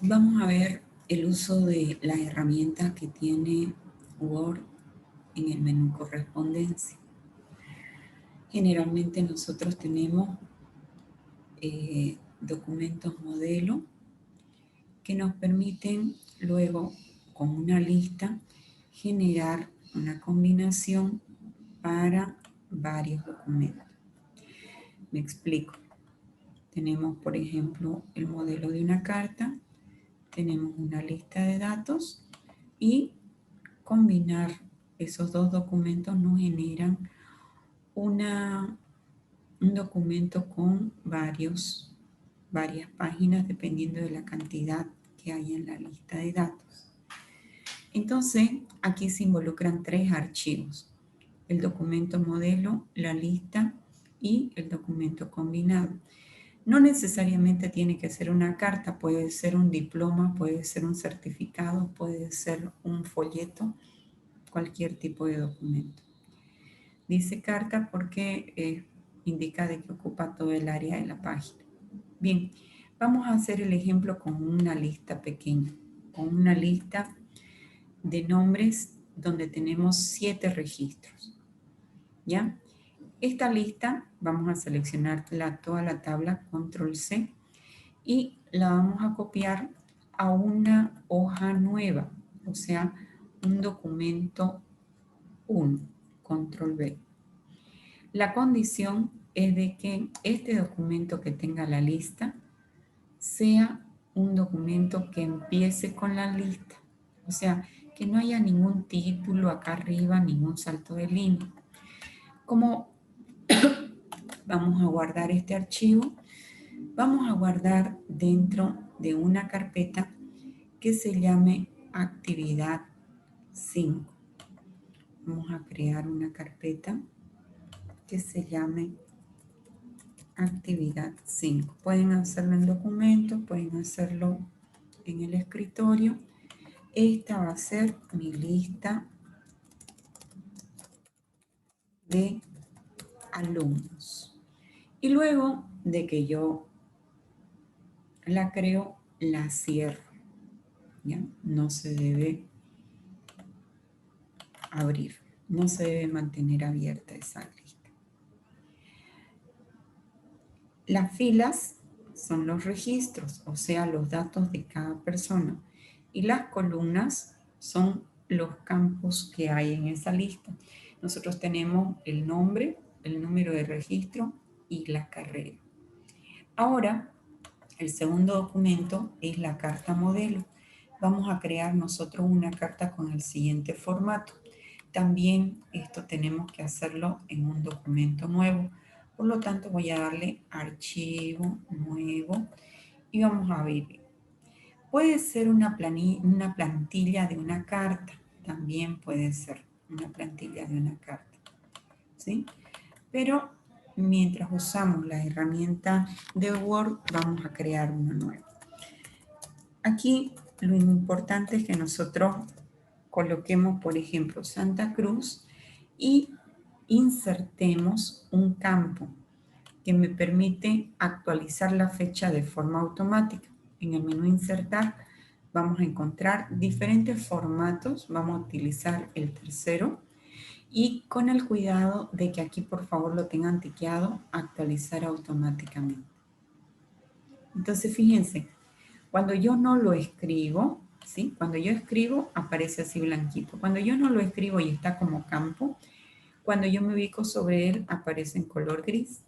Vamos a ver el uso de la herramienta que tiene Word en el menú correspondencia. Generalmente nosotros tenemos documentos modelo que nos permiten luego con una lista generar una combinación para varios documentos. Me explico. Tenemos, por ejemplo, el modelo de una carta, tenemos una lista de datos y combinar esos dos documentos nos generan un documento con varias páginas dependiendo de la cantidad que hay en la lista de datos. Entonces, aquí se involucran 3 archivos: el documento modelo, la lista y el documento combinado. No necesariamente tiene que ser una carta, puede ser un diploma, puede ser un certificado, puede ser un folleto, cualquier tipo de documento. Dice carta porque indica de que ocupa todo el área de la página. Bien, vamos a hacer el ejemplo con una lista pequeña, con una lista de nombres donde tenemos 7 registros. ¿Ya? Esta lista vamos a seleccionar toda la tabla, control C, y la vamos a copiar a una hoja nueva, o sea, un documento 1, control V. La condición es de que este documento que tenga la lista sea un documento que empiece con la lista, o sea, que no haya ningún título acá arriba, ningún salto de línea. Como vamos a guardar este archivo, vamos a guardar dentro de una carpeta que se llame actividad 5. Vamos a crear una carpeta que se llame actividad 5. Pueden hacerlo en documentos, pueden hacerlo en el escritorio. Esta va a ser mi lista de alumnos. Y luego de que yo la creo, la cierro. ¿Ya? No se debe abrir, no se debe mantener abierta esa lista. Las filas son los registros, o sea, los datos de cada persona. Y las columnas son los campos que hay en esa lista. Nosotros tenemos el nombre, el número de registro y la carrera. Ahora, el segundo documento es la carta modelo. Vamos a crear nosotros una carta con el siguiente formato. También esto tenemos que hacerlo en un documento nuevo. Por lo tanto, voy a darle archivo nuevo y vamos a ver. Puede ser una plantilla de una carta. También puede ser una plantilla de una carta. ¿Sí? Pero mientras usamos la herramienta de Word, vamos a crear una nueva. Aquí lo importante es que nosotros coloquemos, por ejemplo, Santa Cruz y insertemos un campo que me permite actualizar la fecha de forma automática. En el menú Insertar vamos a encontrar diferentes formatos. Vamos a utilizar el tercero y con el cuidado de que aquí por favor lo tengan tiqueado, actualizar automáticamente. Entonces fíjense, cuando yo no lo escribo, ¿sí? Cuando yo escribo aparece así blanquito. Cuando yo no lo escribo y está como campo, cuando yo me ubico sobre él aparece en color gris.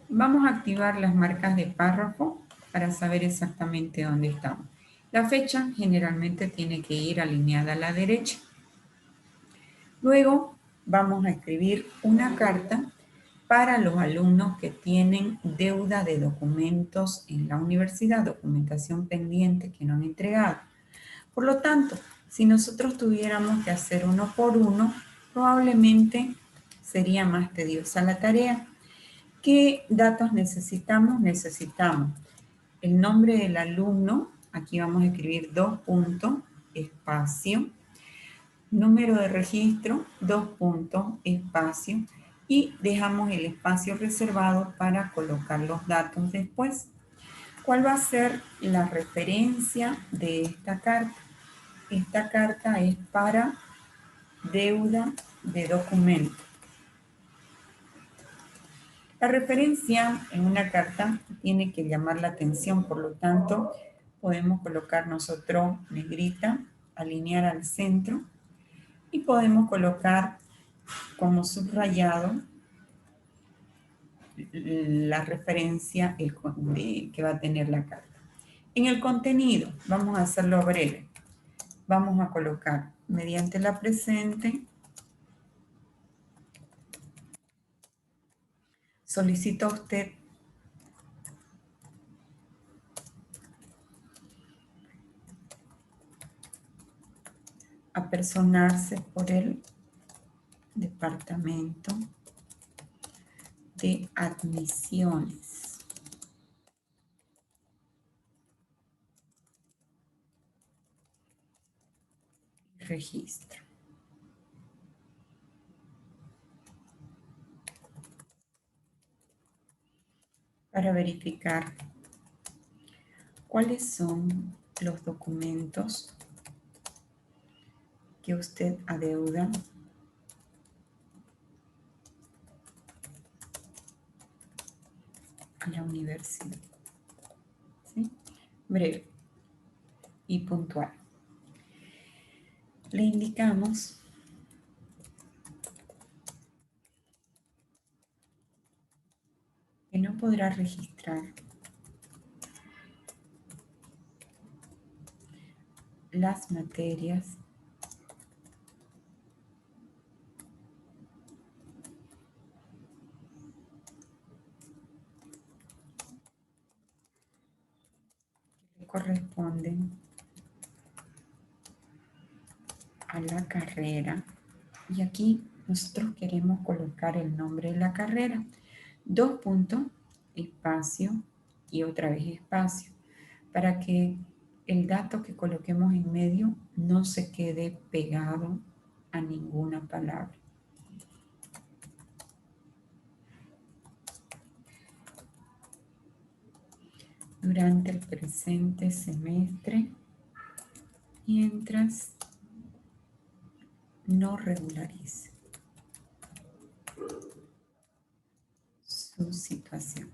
Vamos a activar las marcas de párrafo para saber exactamente dónde estamos. La fecha generalmente tiene que ir alineada a la derecha. Luego vamos a escribir una carta para los alumnos que tienen deuda de documentos en la universidad, documentación pendiente que no han entregado. Por lo tanto, si nosotros tuviéramos que hacer uno por uno, probablemente sería más tediosa la tarea. ¿Qué datos necesitamos? Necesitamos el nombre del alumno. Aquí vamos a escribir 2 puntos, espacio. Número de registro, 2 puntos, espacio. Y dejamos el espacio reservado para colocar los datos después. ¿Cuál va a ser la referencia de esta carta? Esta carta es para deuda de documento. La referencia en una carta tiene que llamar la atención, por lo tanto, podemos colocar nosotros negrita, alinear al centro, y podemos colocar como subrayado la referencia que va a tener la carta. En el contenido, vamos a hacerlo breve. Vamos a colocar mediante la presente, solicita a usted apersonarse por el departamento de admisiones. Registro. Para verificar cuáles son los documentos que usted adeuda a la universidad. ¿Sí? Breve y puntual. Le indicamos que no podrá registrar las materias que corresponden a la carrera. Y aquí nosotros queremos colocar el nombre de la carrera. 2 puntos, espacio y otra vez espacio, para que el dato que coloquemos en medio no se quede pegado a ninguna palabra. Durante el presente semestre, mientras no regularice su situación.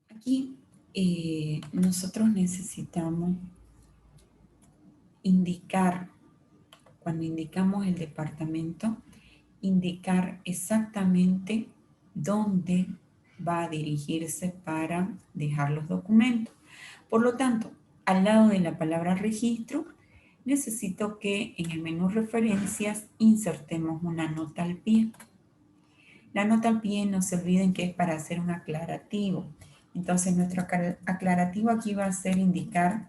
Aquí nosotros necesitamos indicar, cuando indicamos el departamento, indicar exactamente dónde va a dirigirse para dejar los documentos. Por lo tanto, al lado de la palabra registro, necesito que en el menú referencias insertemos una nota al pie. La nota al pie, no se olviden que es para hacer un aclarativo. Entonces, nuestro aclarativo aquí va a ser indicar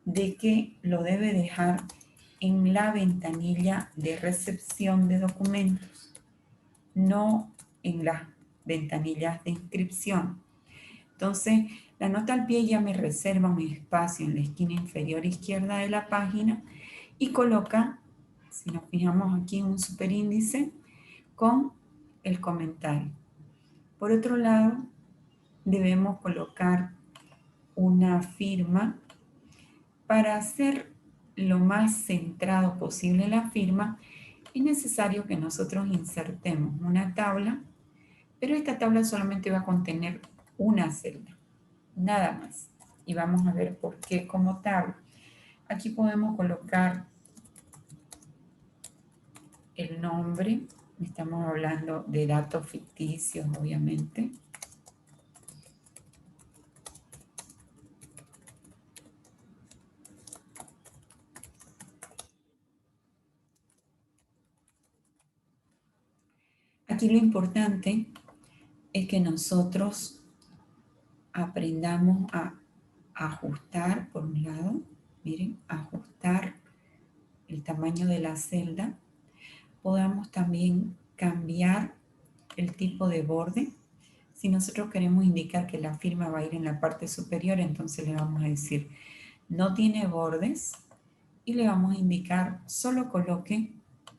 de que lo debe dejar en la ventanilla de recepción de documentos, no en las ventanillas de inscripción. Entonces, la nota al pie ya me reserva un espacio en la esquina inferior izquierda de la página y coloca, si nos fijamos aquí, un superíndice con el comentario. Por otro lado, debemos colocar una firma. Para hacer lo más centrado posible la firma, es necesario que nosotros insertemos una tabla, pero esta tabla solamente va a contener una celda, nada más. Y vamos a ver por qué como tabla. Aquí podemos colocar el nombre, estamos hablando de datos ficticios, obviamente. Aquí lo importante es que nosotros aprendamos a ajustar, por un lado, miren, ajustar el tamaño de la celda. Podamos también cambiar el tipo de borde. Si nosotros queremos indicar que la firma va a ir en la parte superior, entonces le vamos a decir no tiene bordes y le vamos a indicar solo coloque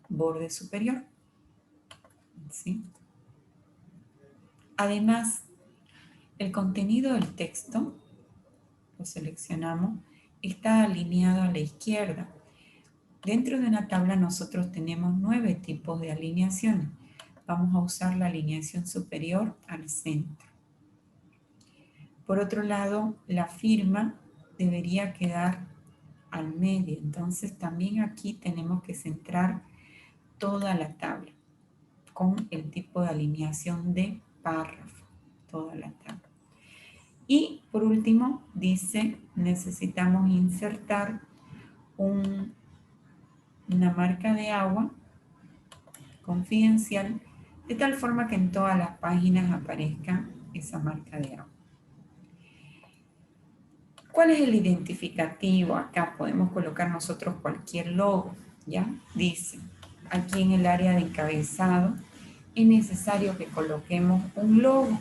borde superior. ¿Sí? Además, el contenido del texto, lo seleccionamos, está alineado a la izquierda. Dentro de una tabla nosotros tenemos 9 tipos de alineaciones. Vamos a usar la alineación superior al centro. Por otro lado, la firma debería quedar al medio. Entonces también aquí tenemos que centrar toda la tabla con el tipo de alineación de párrafo. Toda la tabla. Y por último dice necesitamos insertar una marca de agua confidencial de tal forma que en todas las páginas aparezca esa marca de agua. ¿Cuál es el identificativo? Acá podemos colocar nosotros cualquier logo, ¿ya? Dice, aquí en el área de encabezado es necesario que coloquemos un logo.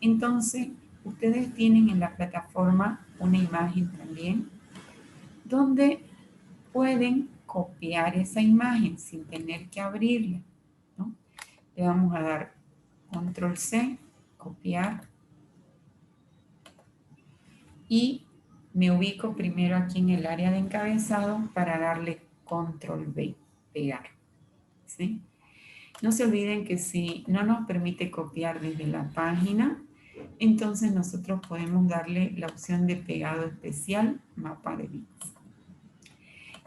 Entonces, ustedes tienen en la plataforma una imagen también donde pueden copiar esa imagen sin tener que abrirla, ¿no? Le vamos a dar control C, copiar, y me ubico primero aquí en el área de encabezado para darle control V, pegar, ¿sí? No se olviden que si no nos permite copiar desde la página, entonces nosotros podemos darle la opción de pegado especial, mapa de bits.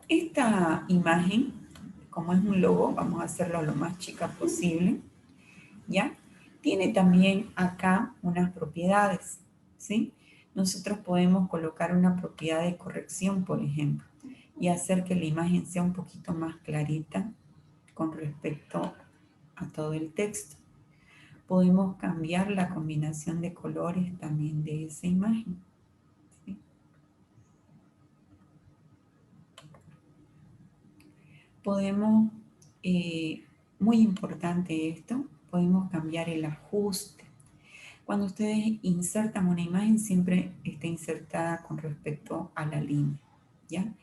Esta imagen, como es un logo, vamos a hacerlo lo más chica posible, ¿ya? Tiene también acá unas propiedades, ¿sí? Nosotros podemos colocar una propiedad de corrección, por ejemplo, y hacer que la imagen sea un poquito más clarita con respecto a todo el texto. Podemos cambiar la combinación de colores también de esa imagen, ¿sí? Podemos, muy importante esto, podemos cambiar el ajuste. Cuando ustedes insertan una imagen, siempre está insertada con respecto a la línea, ¿ya?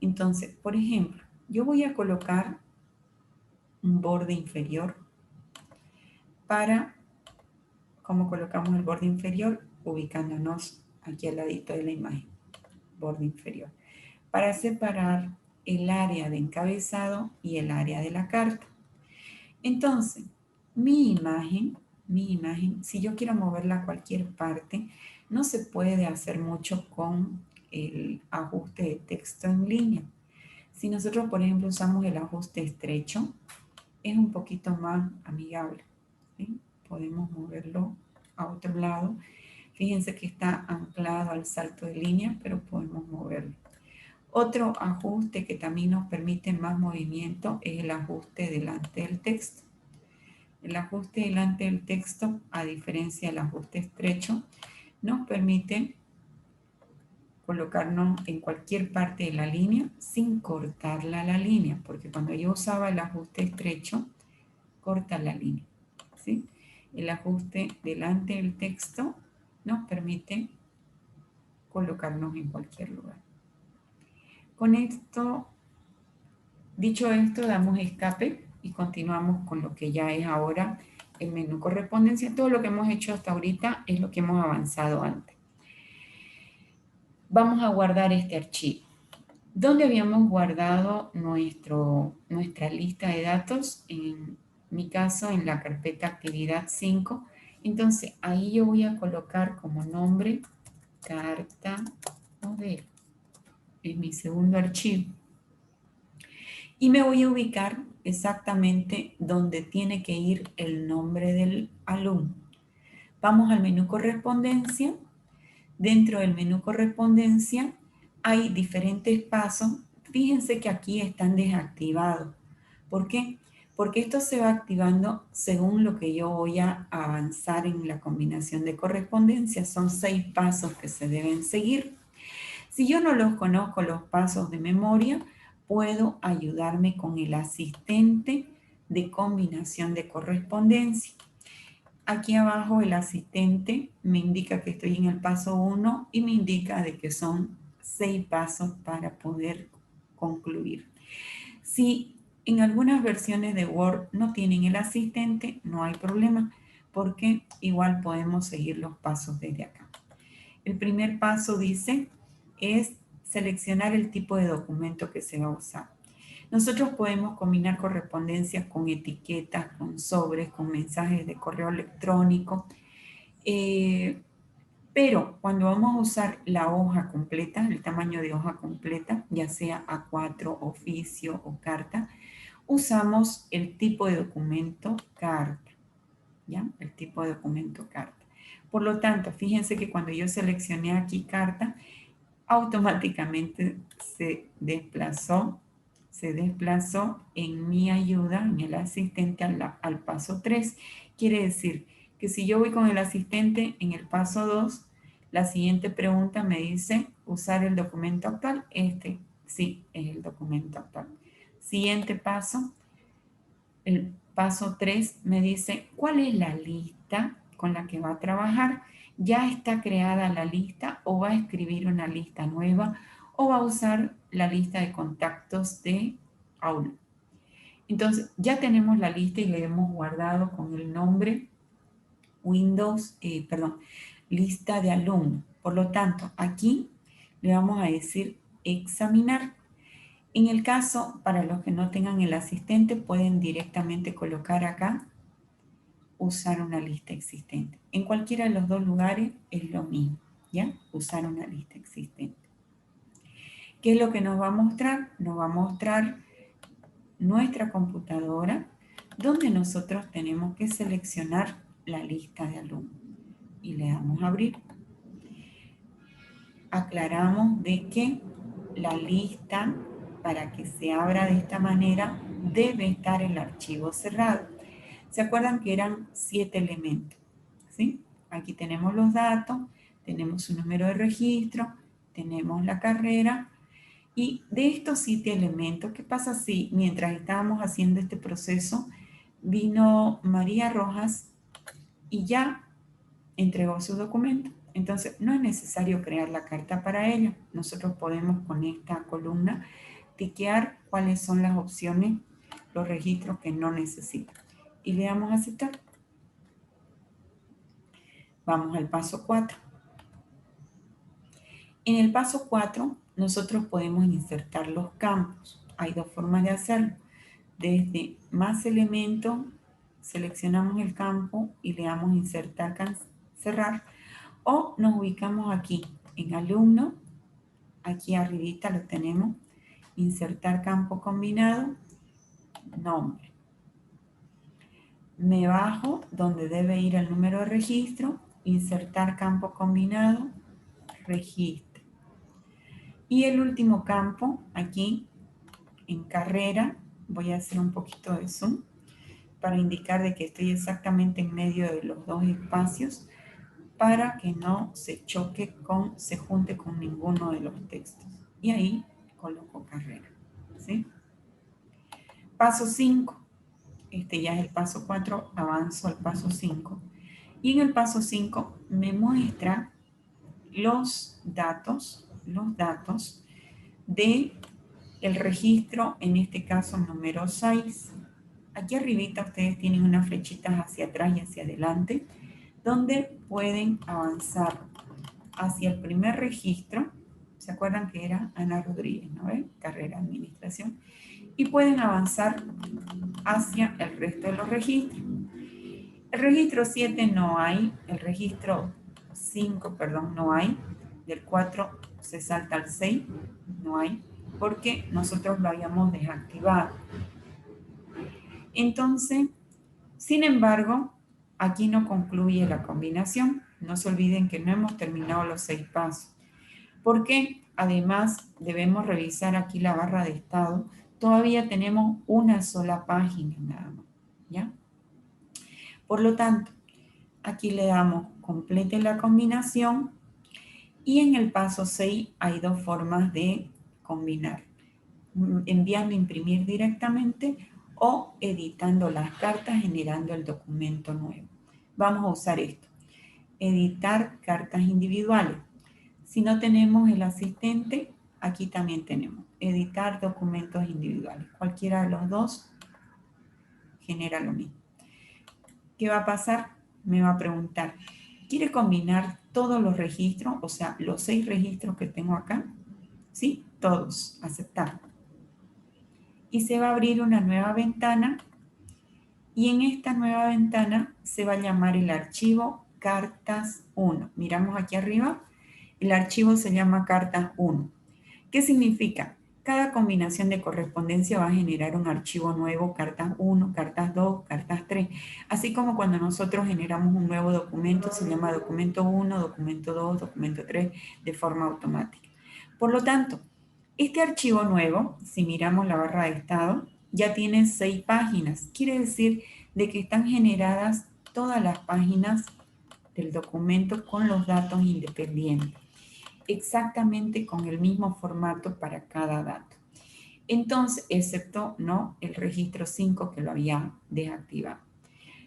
Entonces, por ejemplo, yo voy a colocar un borde inferior para, ¿cómo colocamos el borde inferior? Ubicándonos aquí al ladito de la imagen, borde inferior, para separar el área de encabezado y el área de la carta. Entonces, mi imagen, si yo quiero moverla a cualquier parte, no se puede hacer mucho con el ajuste de texto en línea. Si nosotros, por ejemplo, usamos el ajuste estrecho, es un poquito más amigable, ¿sí? Podemos moverlo a otro lado. Fíjense que está anclado al salto de línea, pero podemos moverlo. Otro ajuste que también nos permite más movimiento es el ajuste delante del texto. El ajuste delante del texto, a diferencia del ajuste estrecho, nos permite colocarnos en cualquier parte de la línea sin cortarla la línea, porque cuando yo usaba el ajuste estrecho, corta la línea, ¿sí? El ajuste delante del texto nos permite colocarnos en cualquier lugar. Con esto, dicho esto, damos escape y continuamos con lo que ya es ahora el menú correspondencia. Todo lo que hemos hecho hasta ahorita es lo que hemos avanzado antes. Vamos a guardar este archivo. ¿Dónde habíamos guardado nuestra lista de datos? En mi caso, en la carpeta actividad 5. Entonces, ahí yo voy a colocar como nombre carta modelo. Es mi segundo archivo. Y me voy a ubicar exactamente donde tiene que ir el nombre del alumno. Vamos al menú correspondencia. Dentro del menú correspondencia hay diferentes pasos. Fíjense que aquí están desactivados. ¿Por qué? Porque esto se va activando según lo que yo voy a avanzar en la combinación de correspondencia. Son 6 pasos que se deben seguir. Si yo no los conozco los pasos de memoria, puedo ayudarme con el asistente de combinación de correspondencia. Aquí abajo el asistente me indica que estoy en el paso 1 y me indica de que son 6 pasos para poder concluir. Si en algunas versiones de Word no tienen el asistente, no hay problema, porque igual podemos seguir los pasos desde acá. El primer paso dice es seleccionar el tipo de documento que se va a usar. Nosotros podemos combinar correspondencias con etiquetas, con sobres, con mensajes de correo electrónico, pero cuando vamos a usar la hoja completa, el tamaño de hoja completa, ya sea A4, oficio o carta, usamos el tipo de documento carta, ¿ya? El tipo de documento carta. Por lo tanto, fíjense que cuando yo seleccioné aquí carta, automáticamente se desplazó en mi ayuda, en el asistente al paso 3. Quiere decir que si yo voy con el asistente en el paso 2, la siguiente pregunta me dice, ¿usar el documento actual? Este sí es el documento actual. Siguiente paso, el paso 3 me dice, ¿cuál es la lista con la que va a trabajar? ¿Ya está creada la lista o va a escribir una lista nueva o va a usar la lista de contactos de Aula? Entonces, ya tenemos la lista y la hemos guardado con el nombre lista de alumnos. Por lo tanto, aquí le vamos a decir examinar. En el caso, para los que no tengan el asistente, pueden directamente colocar acá, usar una lista existente. En cualquiera de los dos lugares es lo mismo, ¿ya? Usar una lista existente. ¿Qué es lo que nos va a mostrar? Nos va a mostrar nuestra computadora, donde nosotros tenemos que seleccionar la lista de alumnos. Y le damos a abrir. Aclaramos de que la lista, para que se abra de esta manera, debe estar el archivo cerrado. ¿Se acuerdan que eran 7 elementos? ¿Sí? Aquí tenemos los datos, tenemos su número de registro, tenemos la carrera, y de estos 7 elementos, ¿qué pasa si mientras estábamos haciendo este proceso vino María Rojas y ya entregó su documento? Entonces, no es necesario crear la carta para ella. Nosotros podemos con esta columna tiquear cuáles son las opciones, los registros que no necesita. Y le damos a aceptar. Vamos al paso 4. En el paso 4, nosotros podemos insertar los campos. Hay dos formas de hacerlo. Desde más elementos, seleccionamos el campo y le damos insertar, cerrar. O nos ubicamos aquí en alumno, aquí arribita lo tenemos, insertar campo combinado, nombre. Me bajo donde debe ir el número de registro, insertar campo combinado, registro. Y el último campo, aquí en carrera, voy a hacer un poquito de zoom para indicar de que estoy exactamente en medio de los dos espacios, para que no se choque se junte con ninguno de los textos. Y ahí coloco carrera, ¿sí? Paso 5. Este ya es el paso 4, avanzo al paso 5. Y en el paso 5 me muestra los datos de el registro, en este caso número 6. Aquí arribita ustedes tienen unas flechitas hacia atrás y hacia adelante, donde pueden avanzar hacia el primer registro. ¿Se acuerdan que era Ana Rodríguez, no? Carrera de Administración. Y pueden avanzar hacia el resto de los registros. El registro 7 no hay, el registro 5, perdón, no hay. Del 4 se salta al 6, no hay, porque nosotros lo habíamos desactivado. Entonces, sin embargo, aquí no concluye la combinación. No se olviden que no hemos terminado los 6 pasos. Porque además debemos revisar aquí la barra de estado. Todavía tenemos una sola página nada más, ¿ya? Por lo tanto, aquí le damos complete la combinación y en el paso 6 hay dos formas de combinar. Enviando a imprimir directamente o editando las cartas generando el documento nuevo. vamos a usar esto. Editar cartas individuales. Si no tenemos el asistente, aquí también tenemos editar documentos individuales. Cualquiera de los dos genera lo mismo. ¿Qué va a pasar? Me va a preguntar, ¿quiere combinar todos los registros? O sea, los 6 registros que tengo acá. Sí, todos, aceptar. Y se va a abrir una nueva ventana y en esta nueva ventana se va a llamar el archivo cartas 1. Miramos aquí arriba, el archivo se llama cartas 1. ¿Qué significa? Cada combinación de correspondencia va a generar un archivo nuevo, cartas 1, cartas 2, cartas 3. Así como cuando nosotros generamos un nuevo documento, se llama documento 1, documento 2, documento 3, de forma automática. Por lo tanto, este archivo nuevo, si miramos la barra de estado, ya tiene 6 páginas. Quiere decir de que están generadas todas las páginas del documento con los datos independientes, exactamente con el mismo formato para cada dato. Entonces, excepto no el registro 5 que lo había desactivado.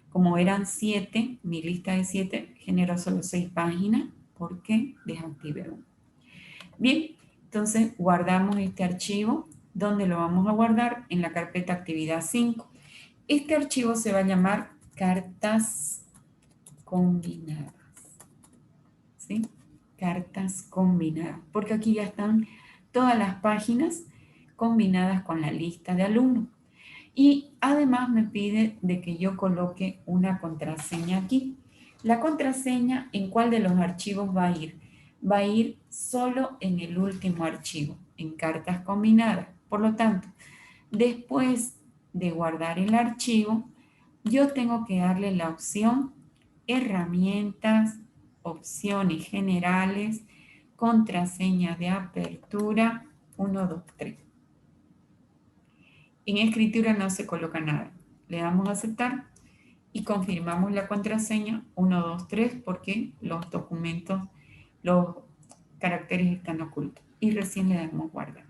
Como eran 7, mi lista de 7 generó solo 6 páginas porque desactivé uno. Bien, entonces guardamos este archivo. ¿Dónde lo vamos a guardar? En la carpeta actividad 5. Este archivo se va a llamar cartas combinadas. ¿Sí? Cartas combinadas, porque aquí ya están todas las páginas combinadas con la lista de alumnos. Y además me pide de que yo coloque una contraseña aquí. La contraseña, ¿en cuál de los archivos va a ir? Va a ir solo en el último archivo, en cartas combinadas. Por lo tanto, después de guardar el archivo, yo tengo que darle la opción herramientas, opciones generales, contraseña de apertura 1, 2, 3. En escritura no se coloca nada. Le damos a aceptar y confirmamos la contraseña 1, 2, 3 porque los documentos, los caracteres están ocultos. Y recién le damos guardar.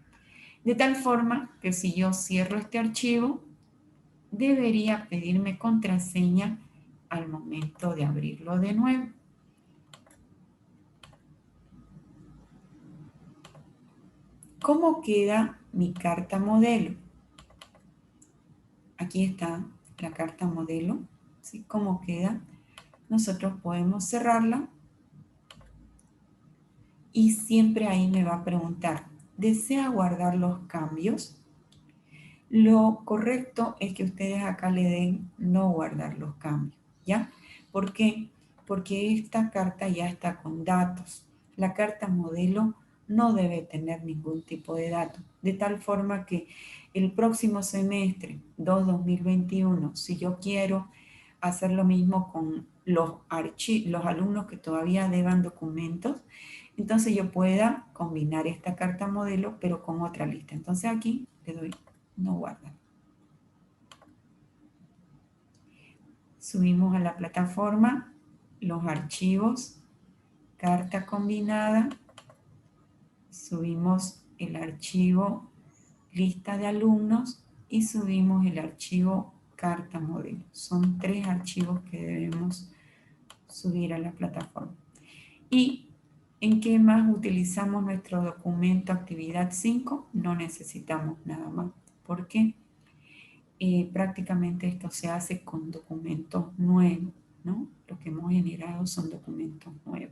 De tal forma que si yo cierro este archivo, debería pedirme contraseña al momento de abrirlo de nuevo. ¿Cómo queda mi carta modelo? Aquí está la carta modelo, ¿sí? ¿Cómo queda? Nosotros podemos cerrarla y siempre ahí me va a preguntar, ¿desea guardar los cambios? Lo correcto es que ustedes acá le den no guardar los cambios, ¿ya? ¿Por qué? Porque esta carta ya está con datos. La carta modelo no debe tener ningún tipo de datos, de tal forma que el próximo semestre, 2021, si yo quiero hacer lo mismo con los alumnos que todavía deban documentos, entonces yo pueda combinar esta carta modelo, pero con otra lista. Entonces aquí le doy no guardar. Subimos a la plataforma los archivos, carta combinada, subimos el archivo lista de alumnos y subimos el archivo carta modelo. Son 3 archivos que debemos subir a la plataforma. ¿Y en qué más utilizamos nuestro documento actividad 5? No necesitamos nada más. ¿Por qué? Prácticamente esto se hace con documentos nuevos, ¿no? Lo que hemos generado son documentos nuevos.